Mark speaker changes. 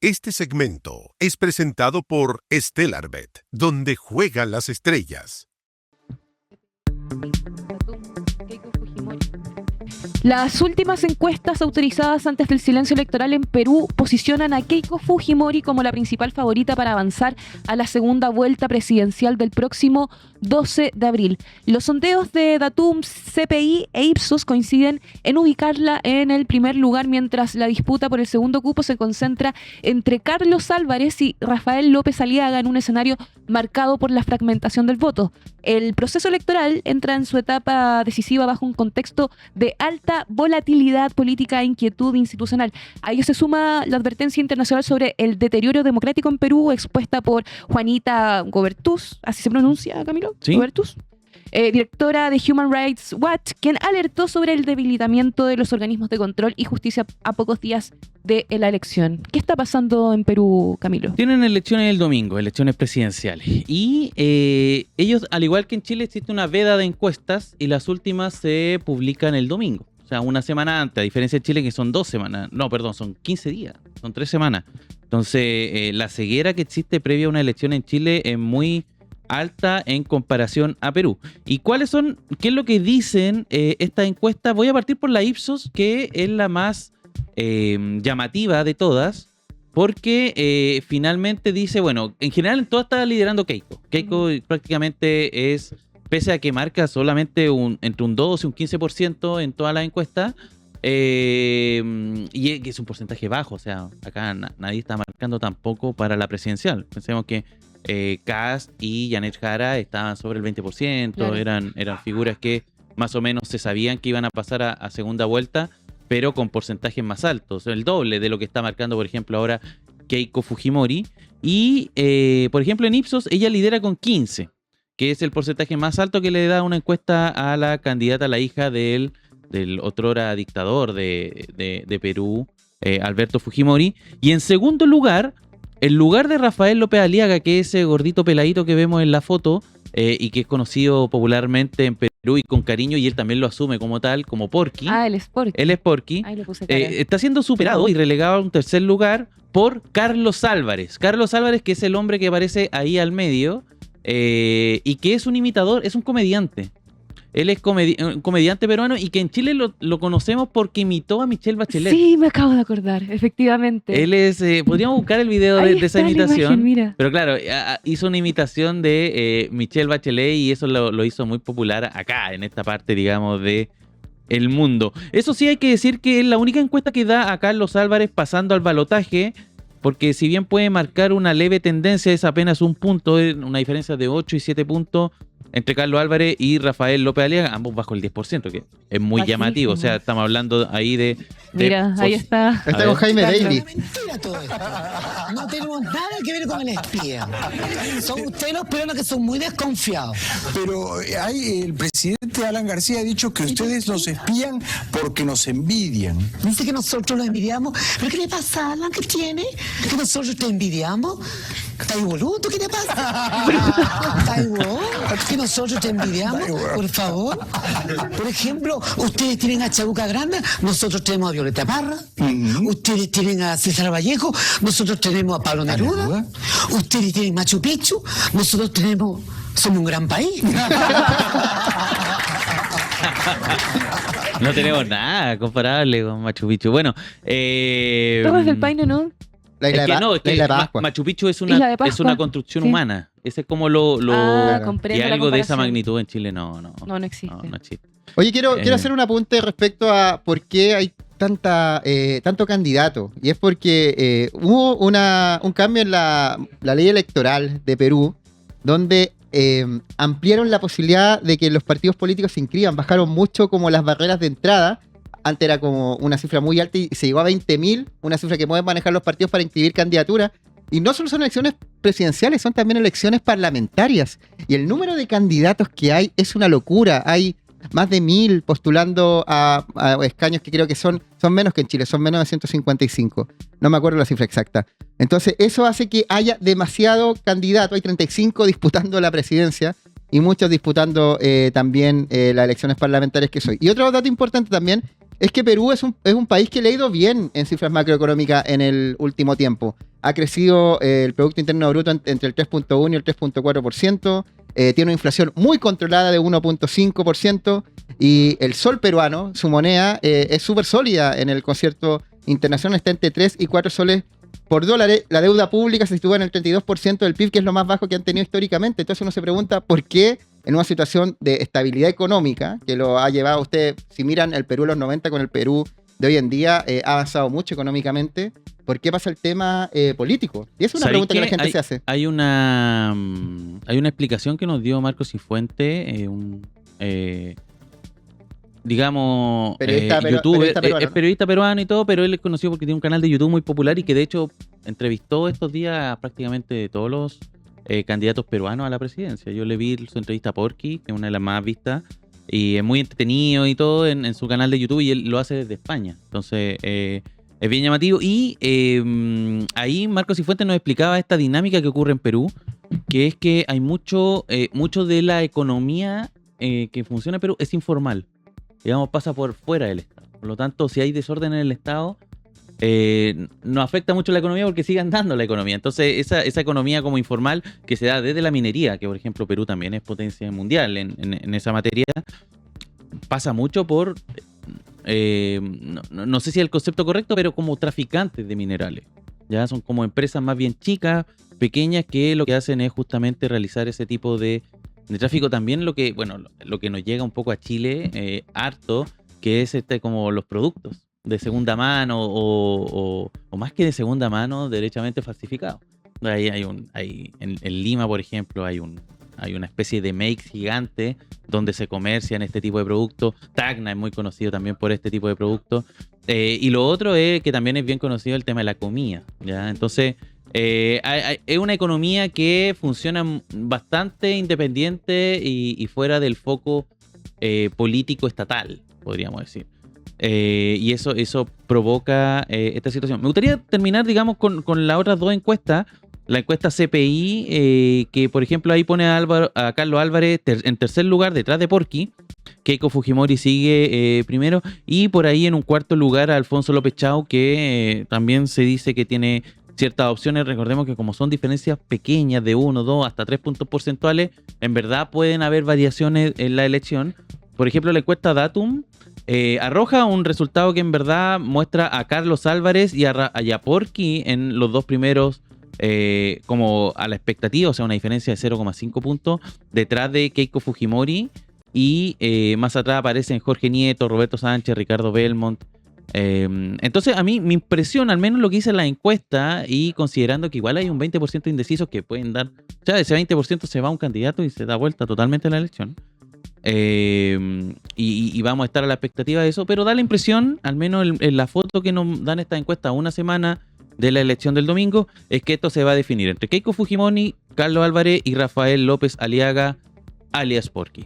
Speaker 1: Este segmento es presentado por Stellarbet, donde juegan las estrellas.
Speaker 2: Las últimas encuestas autorizadas antes del silencio electoral en Perú posicionan a Keiko Fujimori como la principal favorita para avanzar a la segunda vuelta presidencial del próximo 12 de abril. Los sondeos de Datum, CPI e Ipsos coinciden en ubicarla en el primer lugar, mientras la disputa por el segundo cupo se concentra entre Carlos Álvarez y Rafael López Aliaga en un escenario marcado por la fragmentación del voto. El proceso electoral entra en su etapa decisiva bajo un contexto de alta volatilidad política e inquietud institucional. A ello se suma la advertencia internacional sobre el deterioro democrático en Perú, expuesta por Juanita Gobertús, ¿así se pronuncia, Camilo?
Speaker 3: ¿Sí?
Speaker 2: Gobertús. Directora de Human Rights Watch, quien alertó sobre el debilitamiento de los organismos de control y justicia a pocos días de la elección. ¿Qué está pasando en Perú, Camilo?
Speaker 3: Tienen elecciones el domingo, elecciones presidenciales. Y ellos, al igual que en Chile, existe una veda de encuestas y las últimas se publican el domingo. O sea, una semana antes, a diferencia de Chile que son 2 semanas. No, perdón, son 15 días, son 3 semanas. Entonces, la ceguera que existe previa a una elección en Chile es muy alta en comparación a Perú. ¿Y qué es lo que dicen estas encuestas? Voy a partir por la Ipsos, que es la más llamativa de todas, porque finalmente dice, bueno, en general en todas está liderando Keiko. Keiko prácticamente es, pese a que marca solamente entre un 12 y un 15% en todas las encuestas, y que es un porcentaje bajo, o sea, acá nadie está marcando tampoco para la presidencial. Pensemos que Kast y Janet Jara estaban sobre el 20%, claro. eran figuras que más o menos se sabían que iban a pasar a segunda vuelta, pero con porcentajes más altos, el doble de lo que está marcando, por ejemplo, ahora Keiko Fujimori. Y, por ejemplo, en Ipsos ella lidera con 15, que es el porcentaje más alto que le da una encuesta a la candidata, la hija del otrora dictador de Perú, Alberto Fujimori. Y en segundo lugar, en lugar de Rafael López Aliaga, que es ese gordito peladito que vemos en la foto, y que es conocido popularmente en Perú y con cariño, y él también lo asume como tal, como Porky.
Speaker 2: Ah, él es Porky.
Speaker 3: Él es Porky.
Speaker 2: Ahí le puse cara.
Speaker 3: Está siendo superado y relegado a un tercer lugar por Carlos Álvarez. Carlos Álvarez, que es el hombre que aparece ahí al medio, y que es un imitador, es un comediante. Él es un comediante peruano y que en Chile lo conocemos porque imitó a Michelle Bachelet.
Speaker 2: Sí, me acabo de acordar, efectivamente.
Speaker 3: Él es... podríamos buscar el video de esa imitación.
Speaker 2: Imagen, mira.
Speaker 3: Pero claro, hizo una imitación de Michelle Bachelet y eso lo hizo muy popular acá, en esta parte, digamos, de el mundo. Eso sí, hay que decir que es la única encuesta que da a Carlos Álvarez pasando al balotaje, porque si bien puede marcar una leve tendencia, es apenas un punto, una diferencia de 8 y 7 puntos entre Carlos Álvarez y Rafael López Aliaga, ambos bajo el 10%, que es muy llamativo. O sea, estamos hablando ahí de
Speaker 2: mira, ahí está.
Speaker 4: Está con Jaime Daly.
Speaker 5: Mentira todo esto. No tenemos nada que ver con el espía. Son ustedes los peruanos que son muy desconfiados.
Speaker 6: Pero el presidente Alan García ha dicho que ustedes nos espían porque nos envidian.
Speaker 5: Dice que nosotros lo envidiamos. ¿Pero qué le pasa, Alan? ¿Qué tiene? ¿Que nosotros te envidiamos? ¿Estás boludo? ¿Qué te pasa? ¿Estás boludo? ¿Que nosotros te envidiamos? Por favor. Por ejemplo, ustedes tienen a Chabuca Grande, nosotros tenemos a Violeta Parra. Ustedes tienen a César Vallejo, nosotros tenemos a Pablo Neruda. Ustedes tienen Machu Picchu, nosotros somos un gran país.
Speaker 3: No tenemos nada comparable con Machu Picchu. Bueno,
Speaker 2: Torres del Paine, ¿no?
Speaker 4: La isla de Pascua.
Speaker 3: Machu Picchu es una construcción humana. Ese es como y algo de esa magnitud en Chile no existe. No existe.
Speaker 4: Oye, quiero hacer un apunte respecto a por qué hay tanto candidato. Y es porque hubo un cambio en la ley electoral de Perú, donde ampliaron la posibilidad de que los partidos políticos se inscriban. Bajaron mucho como las barreras de entrada. Antes era como una cifra muy alta y se llegó a 20.000, una cifra que pueden manejar los partidos para inscribir candidaturas. Y no solo son elecciones presidenciales, son también elecciones parlamentarias. Y el número de candidatos que hay es una locura. Hay más de 1.000 postulando a escaños que creo que son menos que en Chile, son menos de 155. No me acuerdo la cifra exacta. Entonces eso hace que haya demasiado candidato. Hay 35 disputando la presidencia y muchos disputando también las elecciones parlamentarias que soy. Y otro dato importante también es que Perú es un país que le ha ido bien en cifras macroeconómicas en el último tiempo. Ha crecido el Producto Interno Bruto entre el 3.1 y el 3.4%, tiene una inflación muy controlada de 1.5%, y el sol peruano, su moneda, es súper sólida en el concierto internacional, está entre 3 y 4 soles por dólar. La deuda pública se sitúa en el 32% del PIB, que es lo más bajo que han tenido históricamente. Entonces uno se pregunta por qué en una situación de estabilidad económica, que lo ha llevado a usted, si miran el Perú de los 90 con el Perú de hoy en día, ha avanzado mucho económicamente, ¿por qué pasa el tema político? Y esa es una pregunta que la gente se hace.
Speaker 3: Hay una explicación que nos dio Marco Cifuente, digamos, youtuber, es periodista peruano y todo, pero él es conocido porque tiene un canal de YouTube muy popular y que de hecho entrevistó estos días prácticamente todos los candidatos peruanos a la presidencia. Yo le vi su entrevista a Porky, que es una de las más vistas, y es muy entretenido y todo en su canal de YouTube, y él lo hace desde España. Entonces, es bien llamativo. Y ahí Marco Cifuentes nos explicaba esta dinámica que ocurre en Perú, que es que hay mucho de la economía que funciona en Perú es informal. Digamos, pasa por fuera del Estado. Por lo tanto, si hay desorden en el Estado, no afecta mucho la economía porque sigue andando la economía. Entonces, esa economía como informal que se da desde la minería, que por ejemplo Perú también es potencia mundial en esa materia, pasa mucho por, no sé si es el concepto correcto, pero como traficantes de minerales. Ya son como empresas más bien chicas, pequeñas, que lo que hacen es justamente realizar ese tipo de tráfico. También lo que nos llega un poco a Chile, harto, que es como los productos de segunda mano o más que de segunda mano, derechamente falsificados. En Lima, por ejemplo, hay una especie de Makes gigante donde se comercian este tipo de productos. Tacna es muy conocido también por este tipo de productos. Y lo otro es que también es bien conocido el tema de la comida, ¿ya? Entonces, es una economía que funciona bastante independiente y fuera del foco político estatal, podríamos decir. Y eso provoca esta situación. Me gustaría terminar, digamos, con las otras dos encuestas. La encuesta CPI, que por ejemplo ahí pone a Carlos Álvarez en tercer lugar detrás de Porky. Keiko Fujimori sigue primero, y por ahí en un cuarto lugar a Alfonso López Chau, que también se dice que tiene ciertas opciones. Recordemos que como son diferencias pequeñas de 1, 2 hasta 3 puntos porcentuales, en verdad pueden haber variaciones en la elección. Por ejemplo, la encuesta Datum arroja un resultado que en verdad muestra a Carlos Álvarez y a Porky en los dos primeros, como a la expectativa, o sea, una diferencia de 0,5 puntos detrás de Keiko Fujimori, y más atrás aparecen Jorge Nieto, Roberto Sánchez, Ricardo Belmont. Entonces a mí me impresiona al menos lo que dice la encuesta, y considerando que igual hay un 20% de indecisos que pueden dar, o sea, de ese 20% se va un candidato y se da vuelta totalmente la elección. Y vamos a estar a la expectativa de eso, pero da la impresión, al menos en la foto que nos dan esta encuesta a una semana de la elección del domingo, es que esto se va a definir entre Keiko Fujimori, Carlos Álvarez y Rafael López Aliaga, alias Porky.